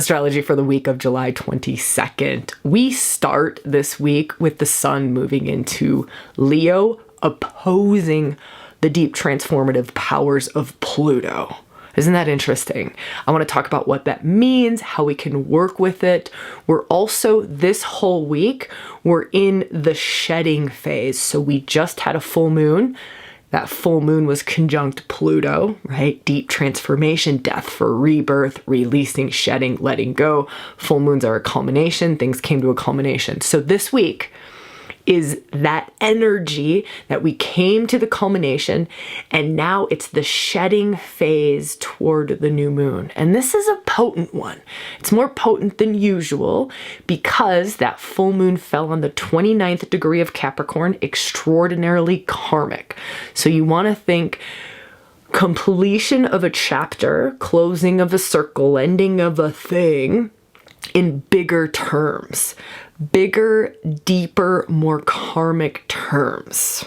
Astrology for the week of July 22nd. We start this week with the sun moving into Leo, opposing the deep transformative powers of Pluto. Isn't that interesting? I want to talk about what that means, how we can work with it. We're also, this whole week, we're in the shedding phase. So we just had a full moon. That full moon was conjunct Pluto, right? Deep transformation, death for rebirth, releasing, shedding, letting go. Full moons are a culmination. Things came to a culmination. So this week is that energy that we came to the culmination, and now it's the shedding phase toward the new moon. And this is a potent one. It's more potent than usual because that full moon fell on the 29th degree of Capricorn, extraordinarily karmic. So you want to think completion of a chapter, closing of a circle, ending of a thing in bigger terms. Bigger, deeper, more karmic terms.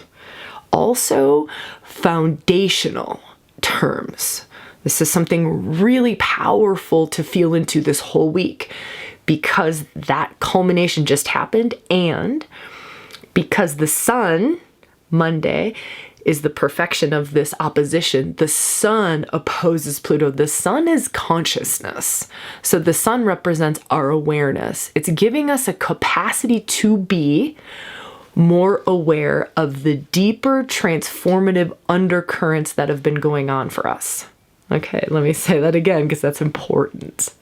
Also, foundational terms. This is something really powerful to feel into this whole week because that culmination just happened, and because the sun, Monday, is the perfection of this opposition. The sun opposes Pluto. The sun is consciousness. So the sun represents our awareness. It's giving us a capacity to be more aware of the deeper transformative undercurrents that have been going on for us. Okay, let me say that again because that's important.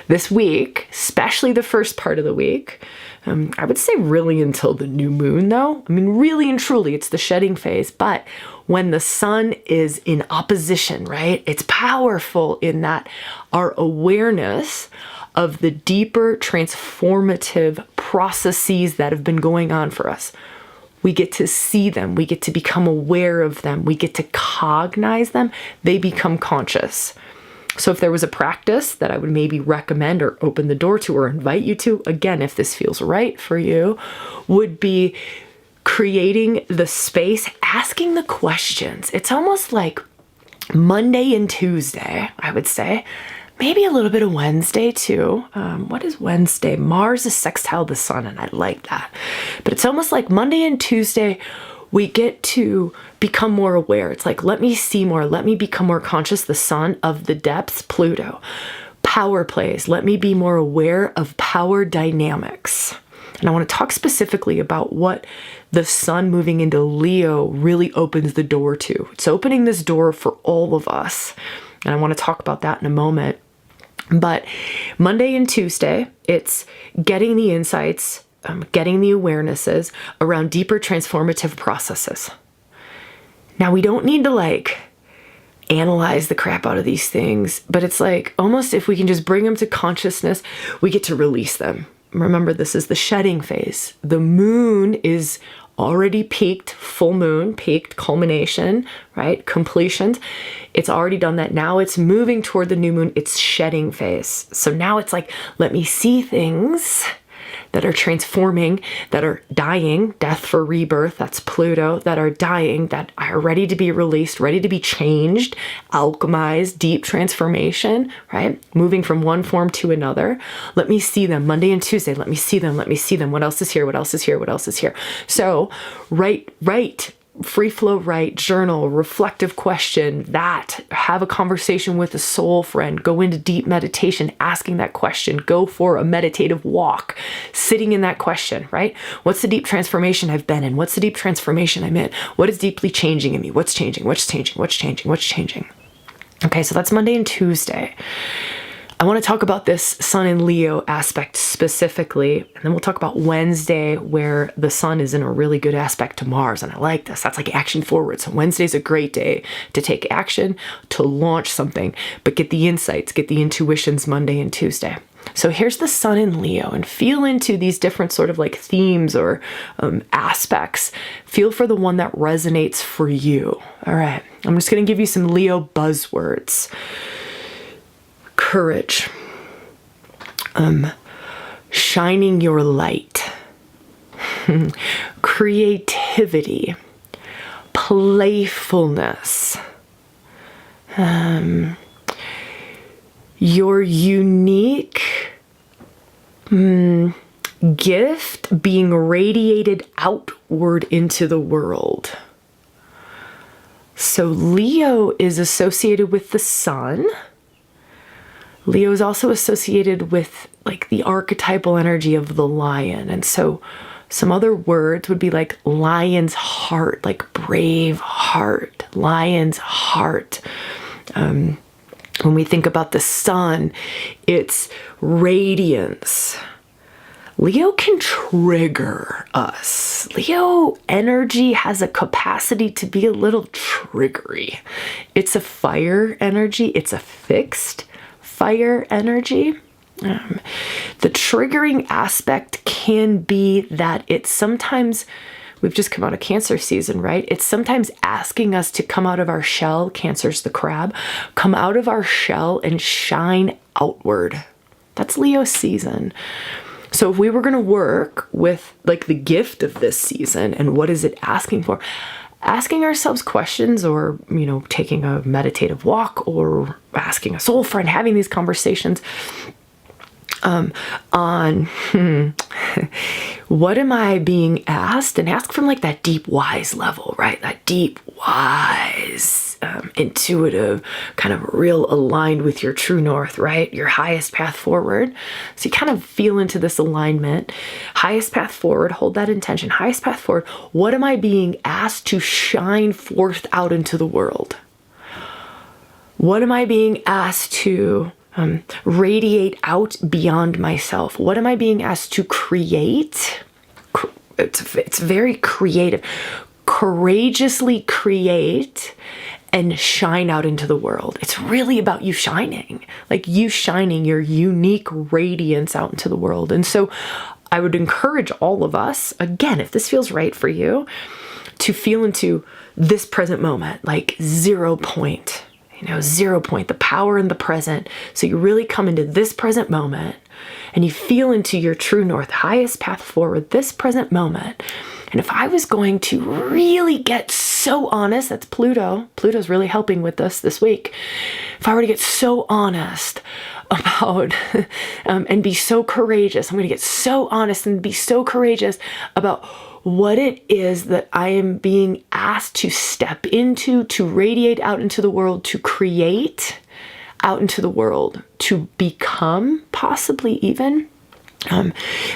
This week, especially the first part of the week, I would say really until the new moon though. I mean, really and truly, it's the shedding phase. But when the sun is in opposition, right, it's powerful in that our awareness of the deeper transformative processes that have been going on for us. We get to see them. We get to become aware of them. We get to cognize them. They become conscious. So if there was a practice that I would maybe recommend or open the door to or invite you to, again, if this feels right for you, would be creating the space, asking the questions. It's almost like Monday and Tuesday, I would say. Maybe a little bit of Wednesday too. What is Wednesday? Mars is sextile the sun, and I like that. But it's almost like Monday and Tuesday, we get to become more aware. It's like, let me see more. Let me become more conscious. The sun of the depths, Pluto. Power plays. Let me be more aware of power dynamics. And I want to talk specifically about what the sun moving into Leo really opens the door to. It's opening this door for all of us. And I want to talk about that in a moment. But Monday and Tuesday, it's getting the insights, getting the awarenesses around deeper transformative processes. Now, we don't need to analyze the crap out of these things, but it's like almost if we can just bring them to consciousness, we get to release them. Remember, this is the shedding phase. The moon is already peaked, full moon, peaked, culmination, right? Completions. It's already done that. Now it's moving toward the new moon. It's shedding phase. So now it's like, let me see things that are transforming, that are dying, death for rebirth, that's Pluto, that are dying, that are ready to be released, ready to be changed, alchemized, deep transformation, right? Moving from one form to another. Let me see them. Monday and Tuesday, let me see them. Let me see them. What else is here? What else is here? What else is here? So write, free flow, write, journal, reflective question, that, have a conversation with a soul friend, go into deep meditation, asking that question, go for a meditative walk, sitting in that question, right? What's the deep transformation I've been in? What's the deep transformation I'm in? What is deeply changing in me? What's changing? What's changing? What's changing? What's changing? Okay, so that's Monday and Tuesday. I want to talk about this sun in Leo aspect specifically, and then we'll talk about Wednesday where the sun is in a really good aspect to Mars, and I like this. That's like action forward. So Wednesday's a great day to take action, to launch something, but get the insights, get the intuitions Monday and Tuesday. So here's the sun in Leo, and feel into these different sort of themes or aspects. Feel for the one that resonates for you. All right, I'm just going to give you some Leo buzzwords. Courage, shining your light, creativity, playfulness, your unique Gift being radiated outward into the world. So Leo is associated with the sun. Leo is also associated with like the archetypal energy of the lion. And so some other words would be like lion's heart, like brave heart, lion's heart. When we think about the sun, it's radiance. Leo can trigger us. Leo energy has a capacity to be a little triggery. It's a fire energy. It's a fixed fire energy. The triggering aspect can be that it's sometimes, we've just come out of Cancer season, right? It's sometimes asking us to come out of our shell. Cancer's the crab. Come out of our shell and shine outward. That's Leo season. So if we were going to work with like the gift of this season and what is it asking for, asking ourselves questions, or, you know, taking a meditative walk, or asking a soul friend, having these conversations on what am I being asked, and ask from like that deep wise level, right? That deep wise, intuitive, kind of real aligned with your true north, right? Your highest path forward. So you kind of feel into this alignment. Highest path forward, hold that intention. Highest path forward. What am I being asked to shine forth out into the world? What am I being asked to radiate out beyond myself? What am I being asked to create? It's very creative. Courageously create and shine out into the world. It's really about you shining, like you shining your unique radiance out into the world. And so I would encourage all of us, again, if this feels right for you, to feel into this present moment, like 0 point. 0 point, the power in the present. So you really come into this present moment and you feel into your true north, highest path forward, this present moment. And if I was going to really get so honest, that's Pluto. Pluto's really helping with us this week. If I were to get so honest about and be so courageous, I'm going to get so honest and be so courageous about what it is that I am being asked to step into, to radiate out into the world, to create out into the world, to become, possibly even.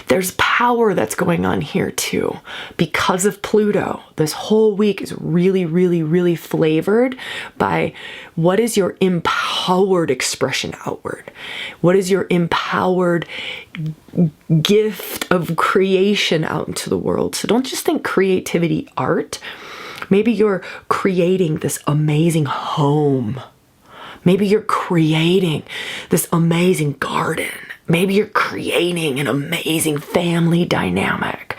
There's power that's going on here too. Because of Pluto, this whole week is really, really, really flavored by what is your empowered expression outward? What is your empowered gift of creation out into the world? So don't just think creativity, art. Maybe you're creating this amazing home. Maybe you're creating this amazing garden. Maybe you're creating an amazing family dynamic.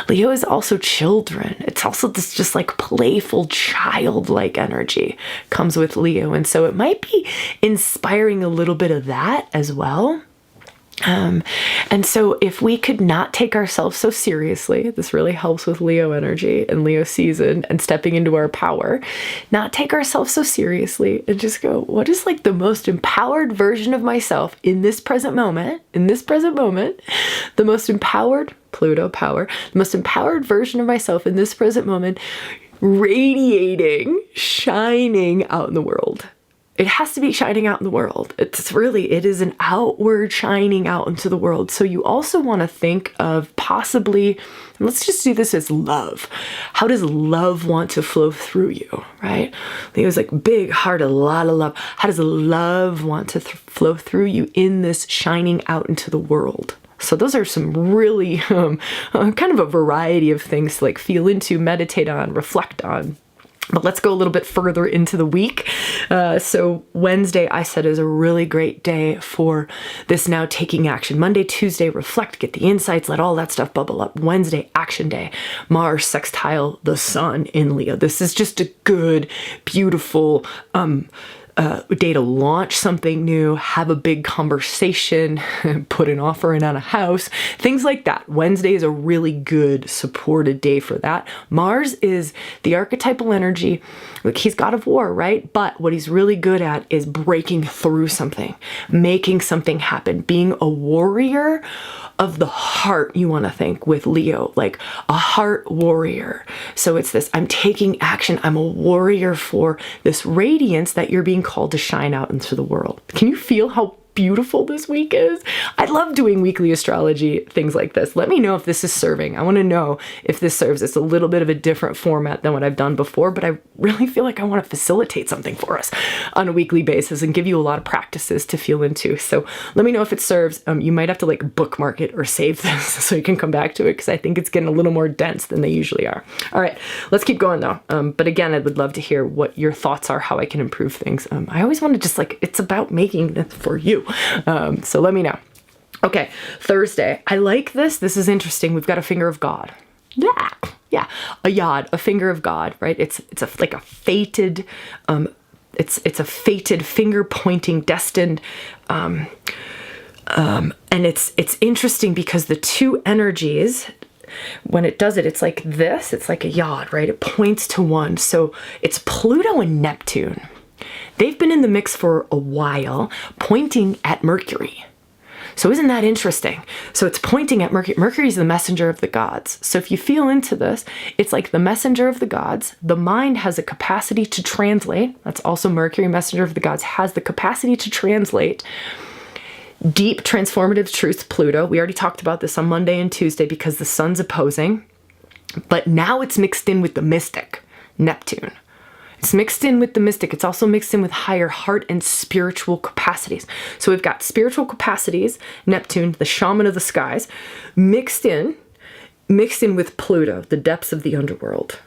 Leo is also children. It's also this just like playful, childlike energy comes with Leo. And so it might be inspiring a little bit of that as well. And so if we could not take ourselves so seriously, this really helps with Leo energy and Leo season and stepping into our power, not take ourselves so seriously and just go, what is like the most empowered version of myself in this present moment, the most empowered Pluto power, the most empowered version of myself in this present moment, radiating, shining out in the world. It has to be shining out in the world. It is an outward shining out into the world. So you also want to think of possibly, let's just do this as love. How does love want to flow through you, right? It was like big heart, a lot of love. How does love want to flow through you in this shining out into the world? So those are some really kind of a variety of things to like feel into, meditate on, reflect on. But let's go a little bit further into the week. So Wednesday, I said, is a really great day for this now taking action. Monday, Tuesday, reflect, get the insights, let all that stuff bubble up. Wednesday, action day. Mars sextile the sun in Leo. This is just a good, beautiful, day to launch something new, have a big conversation, put an offer in on a house, things like that. Wednesday is a really good supported day for that. Mars is the archetypal energy. Look, he's god of war, right? But what he's really good at is breaking through something, making something happen, being a warrior of the heart, you want to think, with Leo, like a heart warrior. So it's this, I'm taking action. I'm a warrior for this radiance that you're being called to shine out into the world. Can you feel how beautiful this week is? I love doing weekly astrology, things like this. Let me know if this is serving. I want to know if this serves. It's a little bit of a different format than what I've done before, but I really feel like I want to facilitate something for us on a weekly basis and give you a lot of practices to feel into. So let me know if it serves. You might have to like bookmark it or save this so you can come back to it, because I think it's getting a little more dense than they usually are. All right, let's keep going though. But again, I would love to hear what your thoughts are, how I can improve things. I always want to just like, it's about making it for you. So let me know. Okay, Thursday. I like this. This is interesting. We've got a finger of God. Yeah, a yod, a finger of God, right? It's like a fated, it's a fated finger pointing, destined, and it's interesting because the two energies, when it does it, it's like this. It's like a yod, right? It points to one. So it's Pluto and Neptune. They've been in the mix for a while, pointing at Mercury. So isn't that interesting? So it's pointing at Mercury. Mercury is the messenger of the gods. So if you feel into this, it's like the messenger of the gods. The mind has a capacity to translate. That's also Mercury, messenger of the gods, has the capacity to translate deep transformative truths, Pluto. We already talked about this on Monday and Tuesday because the sun's opposing. But now it's mixed in with the mystic, Neptune. It's mixed in with the mystic. It's also mixed in with higher heart and spiritual capacities. So we've got spiritual capacities, Neptune, the shaman of the skies, mixed in with Pluto, the depths of the underworld,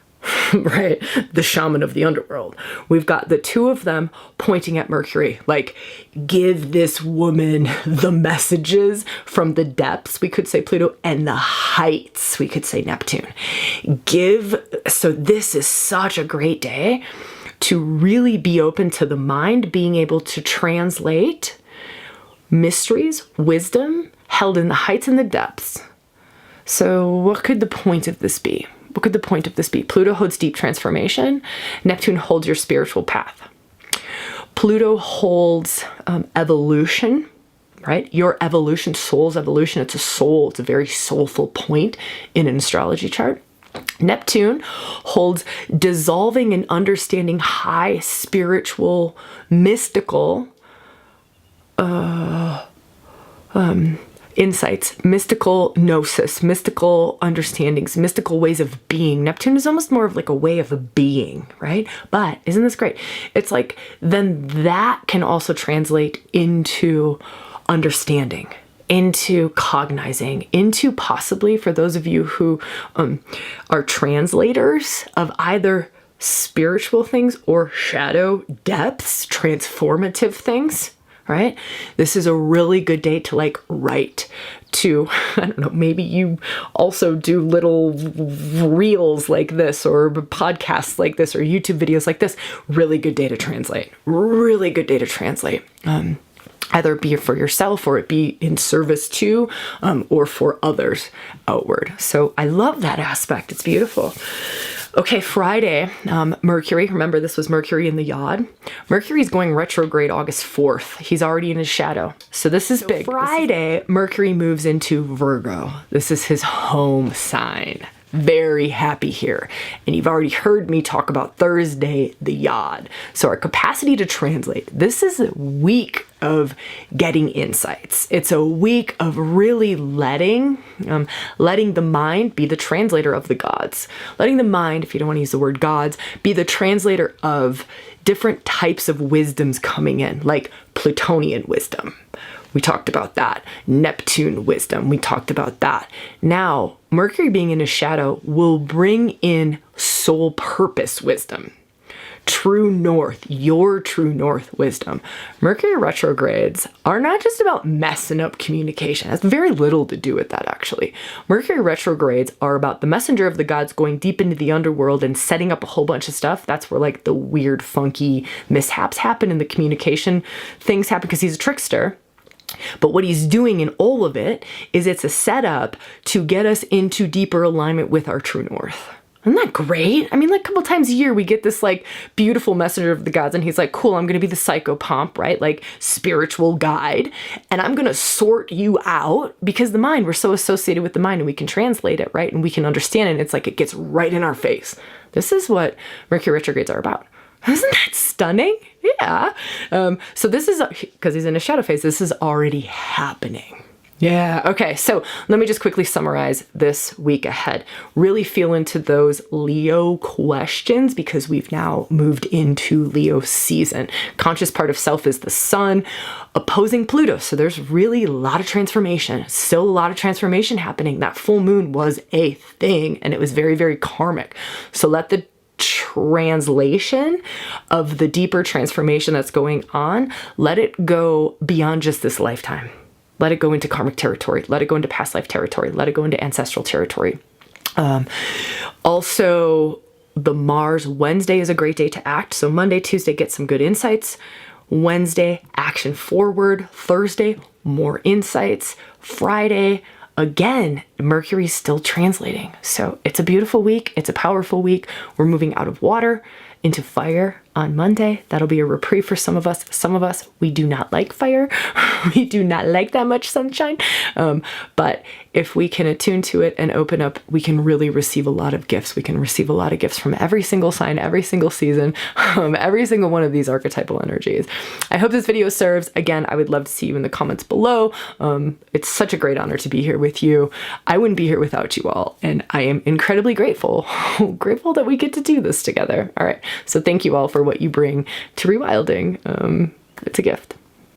right? The shaman of the underworld. We've got the two of them pointing at Mercury, like, give this woman the messages from the depths, we could say Pluto, and the heights, we could say Neptune. So this is such a great day to really be open to the mind, being able to translate mysteries, wisdom held in the heights and the depths. So what could the point of this be? What could the point of this be? Pluto holds deep transformation. Neptune holds your spiritual path. Pluto holds evolution, right? Your evolution, soul's evolution. It's a soul. It's a very soulful point in an astrology chart. Neptune holds dissolving and understanding high spiritual, mystical insights, mystical gnosis, mystical understandings, mystical ways of being. Neptune is almost more of like a way of being, right? But isn't this great? It's like then that can also translate into understanding, into cognizing, into possibly, for those of you who are translators of either spiritual things or shadow depths, transformative things, right? This is a really good day to like write to, I don't know, maybe you also do little reels like this or podcasts like this or YouTube videos like this. Really good day to translate. Really good day to translate. Either it be for yourself or it be in service to or for others outward. So I love that aspect. It's beautiful. Okay, Friday, Mercury. Remember, this was Mercury in the Yod. Mercury's going retrograde August 4th. He's already in his shadow. So this is big. Friday, Mercury moves into Virgo. This is his home sign. Very happy here. And you've already heard me talk about Thursday, the Yod. So our capacity to translate. This is a week of getting insights. It's a week of really letting the mind be the translator of the gods. Letting the mind, if you don't want to use the word gods, be the translator of different types of wisdoms coming in, like Plutonian wisdom. We talked about that. Neptune wisdom. We talked about that. Now, Mercury being in his shadow will bring in soul purpose wisdom true north, your true north wisdom. Mercury retrogrades are not just about messing up communication. It has very little to do with that, actually. Mercury retrogrades are about the messenger of the gods going deep into the underworld and setting up a whole bunch of stuff. That's where like the weird, funky mishaps happen and the communication things happen because he's a trickster. But what he's doing in all of it is it's a setup to get us into deeper alignment with our true north. Isn't that great? I mean, like a couple times a year, we get this like beautiful messenger of the gods and he's like, cool, I'm going to be the psychopomp, right? Like spiritual guide. And I'm going to sort you out because the mind, we're so associated with the mind and we can translate it, right? And we can understand it. And it's like, it gets right in our face. This is what Mercury retrogrades are about. Isn't that stunning? Yeah. So this is, because he's in a shadow phase, this is already happening. Yeah. Okay. So let me just quickly summarize this week ahead. Really feel into those Leo questions because we've now moved into Leo season. Conscious part of self is the sun opposing Pluto. So there's really a lot of transformation, still a lot of transformation happening. That full moon was a thing and it was very, very karmic. So let the translation of the deeper transformation that's going on, let it go beyond just this lifetime. Let it go into karmic territory. Let it go into past life territory. Let it go into ancestral territory. Also, the Mars Wednesday is a great day to act. So Monday, Tuesday, get some good insights. Wednesday, action forward. Thursday, more insights. Friday, again, Mercury's still translating. So it's a beautiful week. It's a powerful week. We're moving out of water into fire on Monday. That'll be a reprieve for some of us. Some of us, we do not like fire. We do not like that much sunshine. But if we can attune to it and open up, we can really receive a lot of gifts. We can receive a lot of gifts from every single sign, every single season, every single one of these archetypal energies. I hope this video serves. Again, I would love to see you in the comments below. It's such a great honor to be here with you. I wouldn't be here without you all. And I am incredibly grateful, grateful that we get to do this together. All right. So thank you all for what you bring to ReWilding. It's a gift.